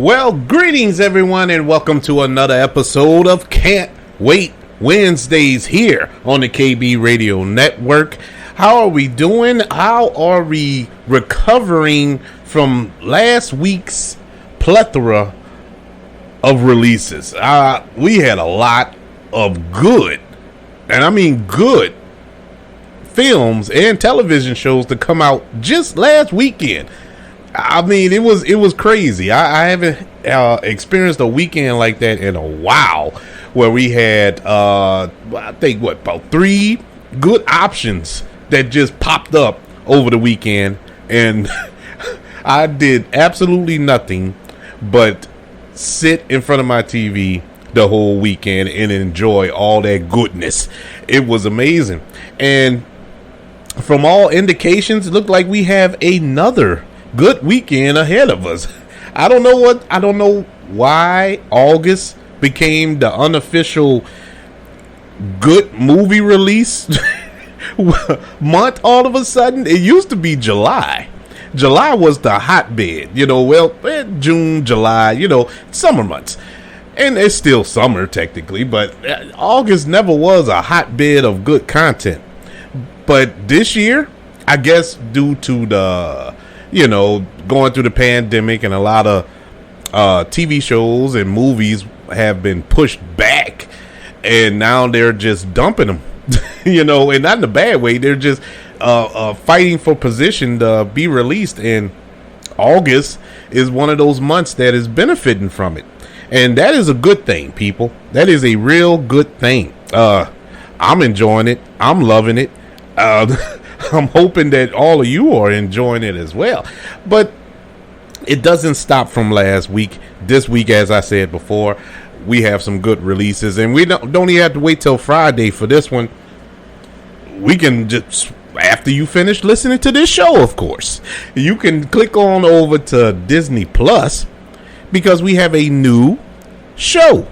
Well, greetings everyone and welcome to another episode of Can't Wait Wednesdays here on the KB Radio Network. How are we doing? How are we recovering from last week's plethora of releases? We had a lot of good, and I mean good, films and television shows to come out just last weekend. I mean, it was crazy. I haven't experienced a weekend like that in a while, where we had I think about 3 good options that just popped up over the weekend, and I did absolutely nothing but sit in front of my TV the whole weekend and enjoy all that goodness. It was amazing, and from all indications, it looked like we have another good weekend ahead of us. I don't know why August became the unofficial good movie release month all of a sudden. It used to be July. July was the hotbed, June, July, summer months. And it's still summer technically, but August never was a hotbed of good content. But this year, I guess due to the going through the pandemic, and a lot of TV shows and movies have been pushed back, and now they're just dumping them, and not in a bad way. They're just fighting for position to be released, and August is one of those months that is benefiting from it, and that is a good thing, people. That is a real good thing. I'm enjoying it. I'm loving it. I'm hoping that all of you are enjoying it as well. But it doesn't stop from last week. This week, as I said before, we have some good releases, and we don't even have to wait till Friday for this one. We can just, after you finish listening to this show, of course, you can click on over to Disney Plus, because we have a new show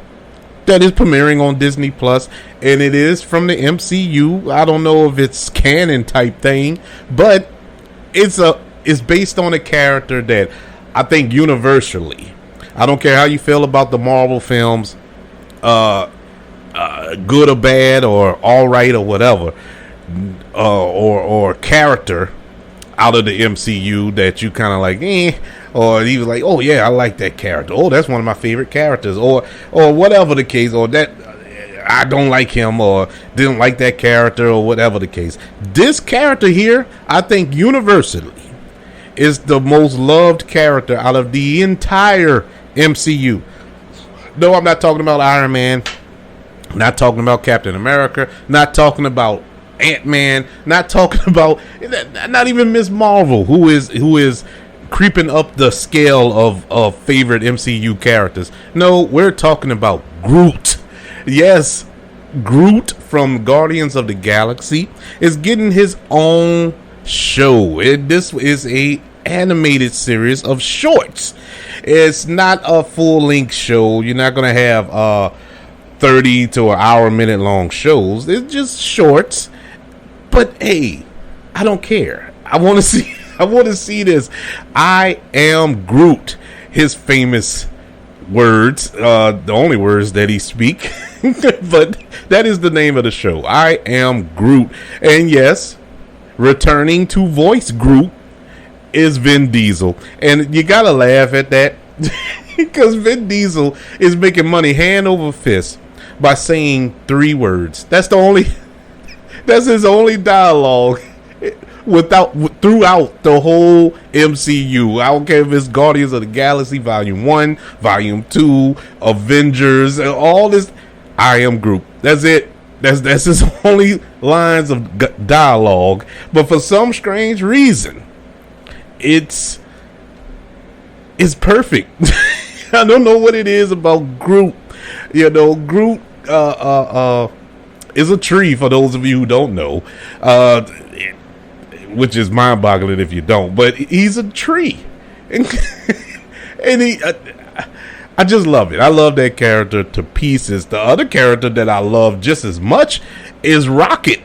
that is premiering on Disney Plus, and it is from the MCU. I don't know if it's canon type thing, but it's based on a character that I think universally, I don't care how you feel about the Marvel films, good or bad or all right or whatever, or character out of the MCU that you kind of like, or even like, oh yeah, I like that character. Oh, that's one of my favorite characters, or whatever the case, or that I don't like him or didn't like that character, or whatever the case. This character here, I think universally, is the most loved character out of the entire MCU. No, I'm not talking about Iron Man, not talking about Captain America, not talking about Ant-Man, not talking about, not even Ms. Marvel, who is creeping up the scale of favorite MCU characters. No, we're talking about Groot. Yes, Groot from Guardians of the Galaxy is getting his own show. This is a animated series of shorts. It's not a full-length show. You're not going to have 30 to an hour, minute long shows. It's just shorts. But hey, I don't care. I want to see this. I Am Groot. His famous words, the only words that he speak. But that is the name of the show. I Am Groot. And yes, returning to voice Groot is Vin Diesel. And you gotta laugh at that, because Vin Diesel is making money hand over fist by saying 3 words. That's his only dialogue throughout the whole MCU. I don't care if it's Guardians of the Galaxy Volume 1, Volume 2, Avengers, and all this. I Am Groot. That's it. That's his only lines of dialogue. But for some strange reason, it's perfect. I don't know what it is about Groot. Groot is a tree, for those of you who don't know, which is mind-boggling if you don't. But he's a tree, and I just love it. I love that character to pieces. The other character that I love just as much is Rocket,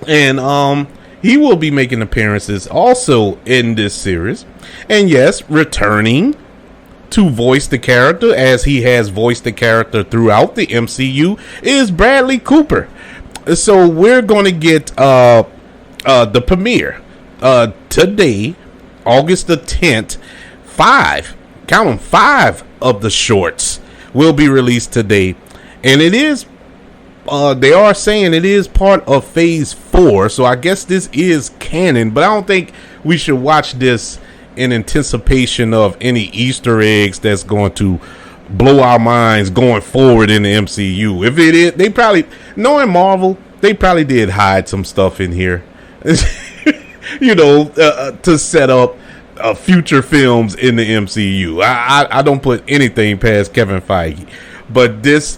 and he will be making appearances also in this series, and yes, returning to voice the character, as he has voiced the character throughout the MCU, is Bradley Cooper. So we're going to get the premiere today, August the 10th. 5 of the shorts will be released today, and it is they are saying it is part of phase 4, so I guess this is canon, but I don't think we should watch this in anticipation of any Easter eggs that's going to blow our minds going forward in the MCU. If it is, they probably, knowing Marvel, they probably did hide some stuff in here to set up future films in the MCU. I don't put anything past Kevin Feige, but this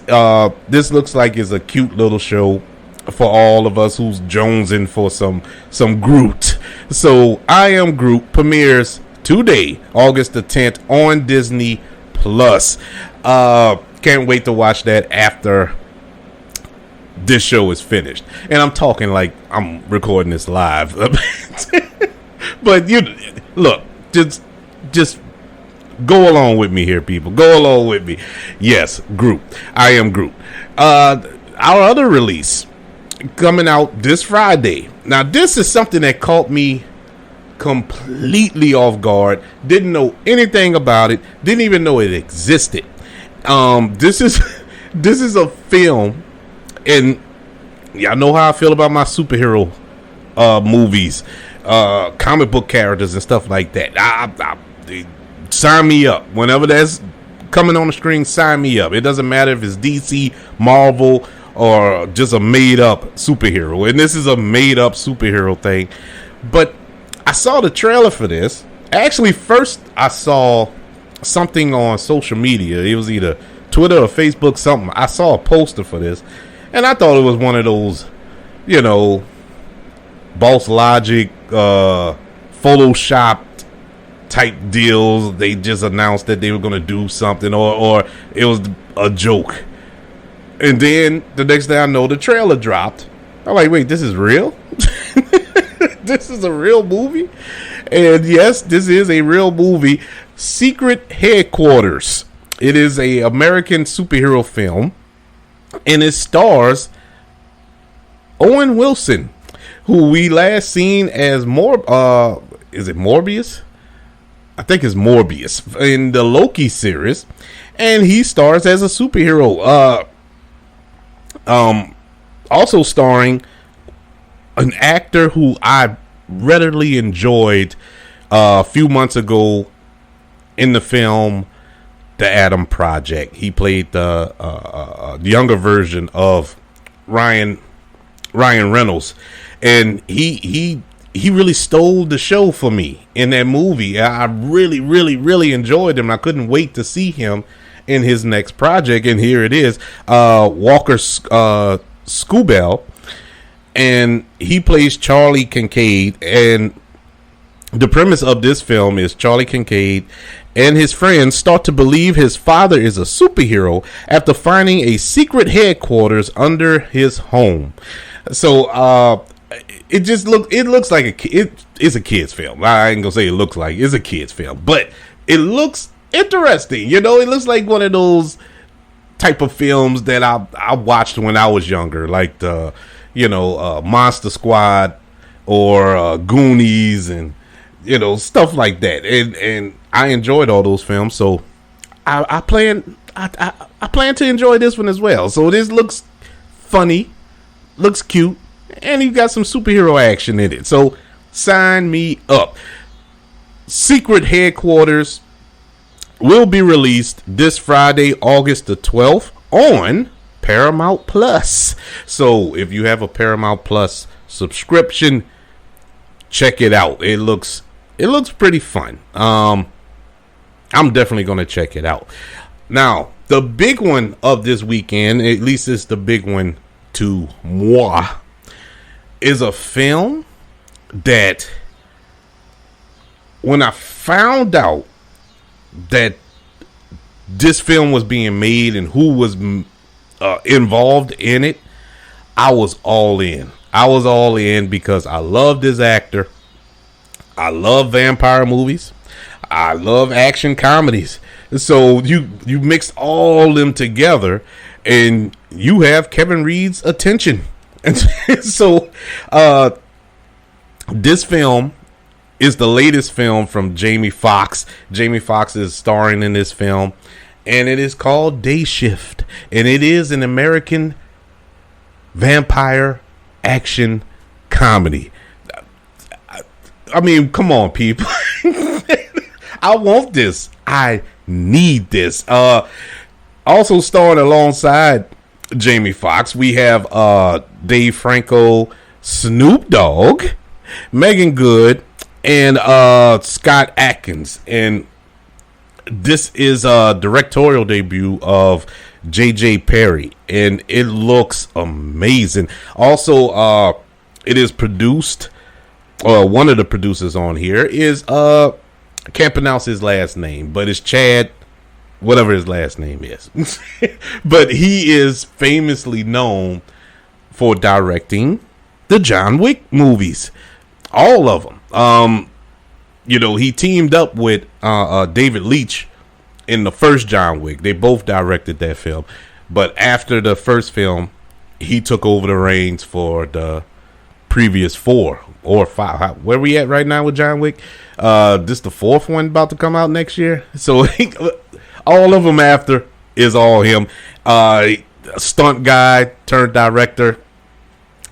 looks like it's a cute little show for all of us who's jonesing for some Groot. So I Am Groot premieres today, August the 10th, on Disney Plus. Can't wait to watch that after this show is finished, and I'm talking like I'm recording this live. But look, just go along with me here, people. Go along with me. Yes, Groot. I Am Groot. Our other release coming out this Friday. Now, this is something that caught me completely off guard. Didn't know anything about it. Didn't even know it existed. This is a film, and y'all know how I feel about my superhero movies. Comic book characters and stuff like that. Sign me up. Whenever that's coming on the screen, sign me up. It doesn't matter if it's DC, Marvel, or just a made-up superhero. And this is a made-up superhero thing. But I saw the trailer for this. Actually, first I saw something on social media. It was either Twitter or Facebook, something. I saw a poster for this, and I thought it was one of those, Boss Logic, Photoshop type deals. They just announced that they were going to do something, or it was a joke. And then the next thing I know, the trailer dropped. I'm like, wait, this is real? This is a real movie? And yes, this is a real movie. Secret Headquarters. It is a American superhero film, and it stars Owen Wilson, who we last seen as is it Morbius? I think it's Morbius in the Loki series, and he stars as a superhero. Also starring an actor who I readily enjoyed a few months ago in the film The Adam Project. He played the younger version of Ryan Reynolds, and he really stole the show for me in that movie. I really, really, really enjoyed him. I couldn't wait to see him in his next project, and here it is. Walker Scobell, and he plays Charlie Kincaid. And the premise of this film is Charlie Kincaid and his friends start to believe his father is a superhero after finding a secret headquarters under his home. So it looks like it's a kid's film. I ain't gonna say it looks like it's a kid's film, but it looks interesting. It looks like one of those type of films that I watched when I was younger, like the Monster Squad or Goonies and stuff like that. And I enjoyed all those films, so I plan to enjoy this one as well. So this looks funny, looks cute, and you got some superhero action in it. So sign me up. Secret Headquarters will be released this Friday, August the 12th on Paramount Plus. So if you have a Paramount Plus subscription, check it out. It looks pretty fun. I'm definitely going to check it out. Now, the big one of this weekend, at least it's the big one to moi, is a film that when I found out that this film was being made and who was involved in it, I was all in. I was all in because I love this actor. I love vampire movies. I love action comedies. So you mix all them together, and you have Kevin Reed's attention. And so, this film is the latest film from Jamie Foxx. Jamie Foxx is starring in this film, and it is called Day Shift, and it is an American vampire action comedy. I mean, come on, people. I want this. I need this. Also starring alongside Jamie Foxx, we have Dave Franco, Snoop Dogg, Megan Good, and Scott Adkins. And this is a directorial debut of J.J. Perry, and it looks amazing. Also, it is produced. One of the producers on here is I can't pronounce his last name, but it's Chad, whatever his last name is. But he is famously known for directing the John Wick movies, all of them. He teamed up with David Leitch in the first John Wick. They both directed that film, but after the first film, he took over the reins for the previous 4 or 5. Where we at right now with John Wick? This the 4th one about to come out next year. So all of them after is all him. Stunt guy turned director.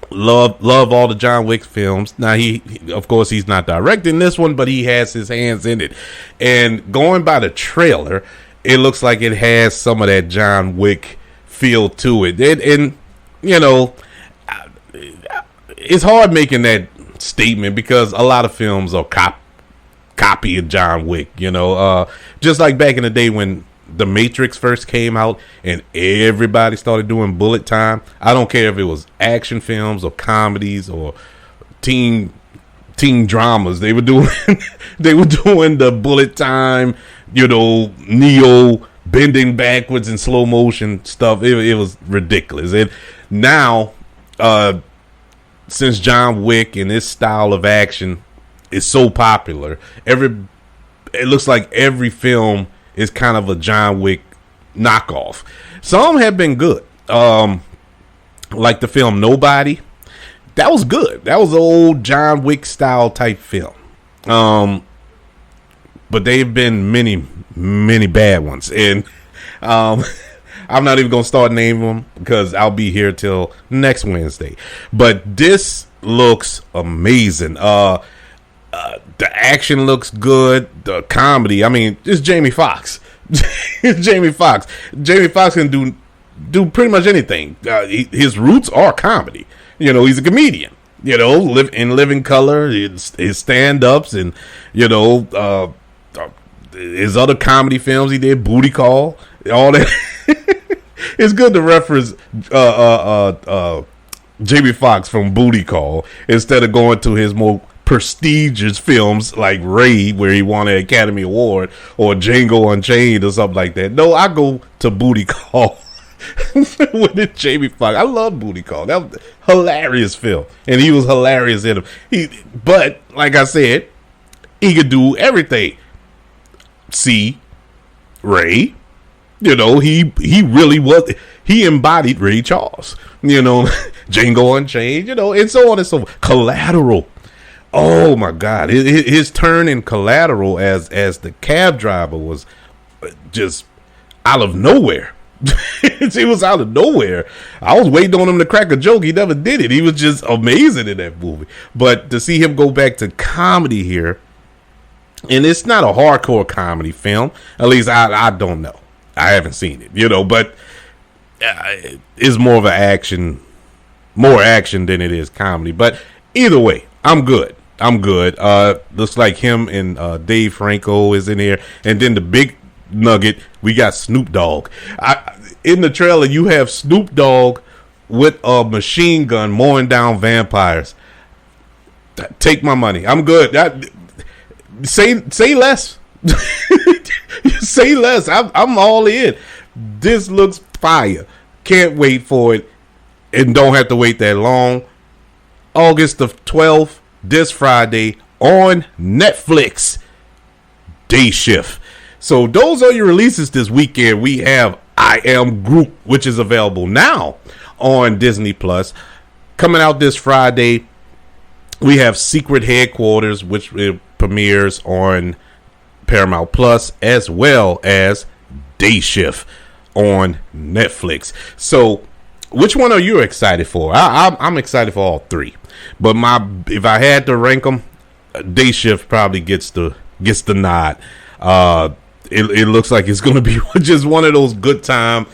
Love all the John Wick films. Now he of course he's not directing this one, but he has his hands in it. And going by the trailer, it looks like it has some of that John Wick feel to it. And it's hard making that statement because a lot of films are copy of John Wick. Just like back in the day when The Matrix first came out and everybody started doing bullet time. I don't care if it was action films or comedies or teen dramas. They were doing the bullet time, Neo bending backwards in slow motion stuff. It was ridiculous. And now, since John Wick and his style of action is so popular, it looks like every film is kind of a John Wick knockoff. Some have been good. Like the film Nobody. That was good. That was an old John Wick style type film. But they've been many, many bad ones. And I'm not even going to start naming them because I'll be here till next Wednesday. But this looks amazing. The action looks good. The comedy, I mean, it's Jamie Foxx. Jamie Foxx. Jamie Foxx can do pretty much anything. His roots are comedy. He's a comedian. Live in Living Color, his stand-ups, and his other comedy films he did, Booty Call, all that. It's good to reference Jamie Foxx from Booty Call instead of going to his more prestigious films like Ray, where he won an Academy Award, or Django Unchained or something like that. No, I go to Booty Call with Jamie Foxx. I love Booty Call. That was a hilarious film, and he was hilarious in him. But like I said, he could do everything. See, Ray, he really was. He embodied Ray Charles. Django Unchained. And so on and so forth. Collateral. Oh my God, his turn in Collateral as the cab driver was just out of nowhere. It was out of nowhere. I was waiting on him to crack a joke. He never did it. He was just amazing in that movie. But to see him go back to comedy here, and it's not a hardcore comedy film. At least I don't know. I haven't seen it, but it's more of an more action than it is comedy. But either way, I'm good. Looks like him and Dave Franco is in here. And then the big nugget, we got Snoop Dogg. In the trailer, you have Snoop Dogg with a machine gun mowing down vampires. Take my money. I'm good. Say less. Say less. I'm all in. This looks fire. Can't wait for it. And don't have to wait that long. August the 12th, this Friday on Netflix. Day Shift. So those are your releases this weekend. We have I Am Groot, which is available now on Disney Plus. Coming out this Friday, we have Secret Headquarters, which premieres on Paramount Plus, as well as Day Shift on Netflix. So which one are you excited for? I'm excited for all three, but if I had to rank them, Day Shift probably gets the nod. It looks like it's going to be just one of those good time,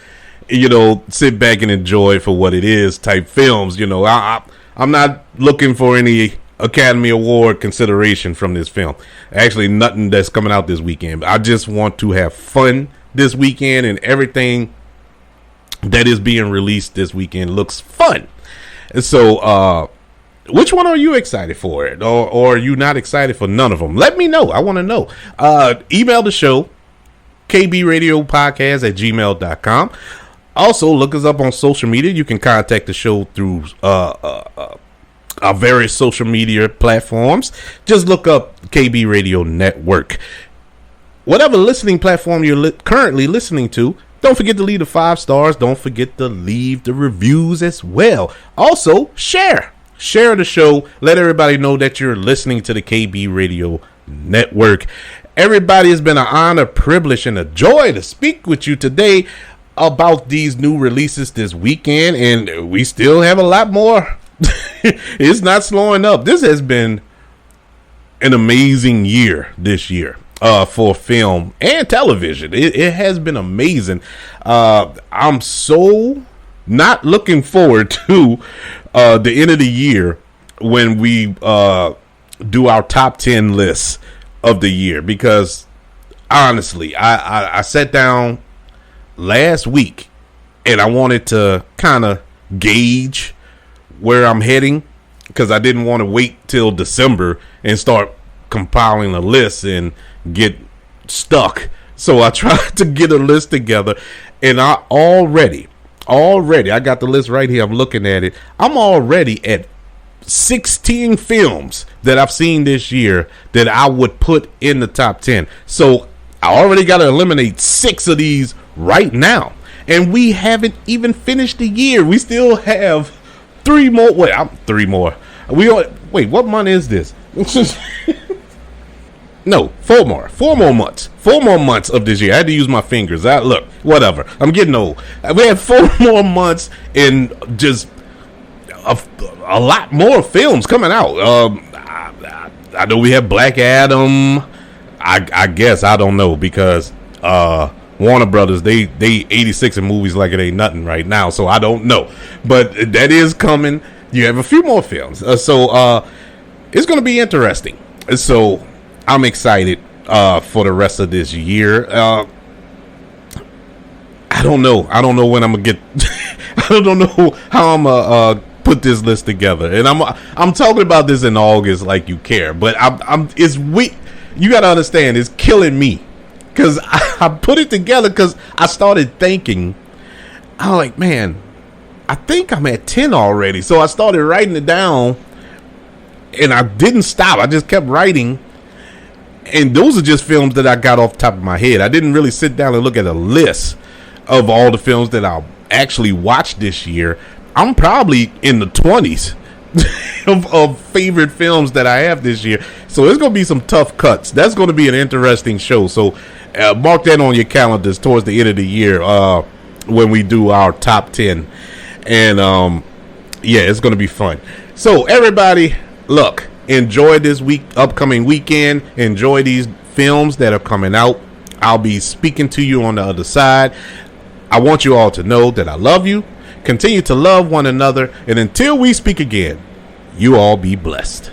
sit back and enjoy for what it is type films. I'm not looking for any Academy Award consideration from this film. Actually, nothing that's coming out this weekend. I just want to have fun this weekend, and everything that is being released this weekend looks fun. And so, which one are you excited for? Or are you not excited for none of them? Let me know. I want to know. Email the show, kbradiopodcast@gmail.com. Also, look us up on social media. You can contact the show through our various social media platforms. Just look up KB Radio Network. Whatever listening platform you're currently listening to, don't forget to leave the 5 stars. Don't forget to leave the reviews as well. Also, share the show. Let everybody know that you're listening to the KB Radio Network. Everybody, has been an honor, privilege, and a joy to speak with you today about these new releases this weekend, and we still have a lot more. It's not slowing up. This has been an amazing year this year. For film and television. It has been amazing. I'm so not looking forward to the end of the year when we do our top 10 lists of the year, because honestly, I sat down last week and I wanted to kind of gauge where I'm heading, because I didn't want to wait till December and start compiling a list and get stuck. So I tried to get a list together, and I already got the list right here. I'm looking at it. I'm already at 16 films that I've seen this year that I would put in the top 10. So I already got to eliminate 6 of these right now, and we haven't even finished the year. We still have 3 more. Wait, 3 more. Wait, what month is this? No, 4 more. 4 more months. 4 more months of this year. I had to use my fingers. Look, whatever. I'm getting old. We have 4 more months and just a lot more films coming out. I know we have Black Adam. I guess, I don't know, because Warner Brothers, they 86 in movies like it ain't nothing right now. So I don't know. But that is coming. You have a few more films. So it's going to be interesting. So I'm excited for the rest of this year. I don't know. I don't know when I'm gonna get. I don't know how I'm gonna put this list together. And I'm talking about this in August, like you care. But it's weak. You gotta understand, it's killing me, because I put it together because I started thinking. I'm like, man, I think I'm at 10 already. So I started writing it down, and I didn't stop. I just kept writing. And those are just films that I got off the top of my head. I didn't really sit down and look at a list of all the films that I actually watched this year. I'm probably in the 20s of favorite films that I have this year. So it's going to be some tough cuts. That's going to be an interesting show. So mark that on your calendars towards the end of the year when we do our top 10. And yeah, it's going to be fun. So everybody, look. Enjoy this upcoming weekend. Enjoy these films that are coming out. I'll be speaking to you on the other side. I want you all to know that I love you. Continue to love one another. And until we speak again, you all be blessed.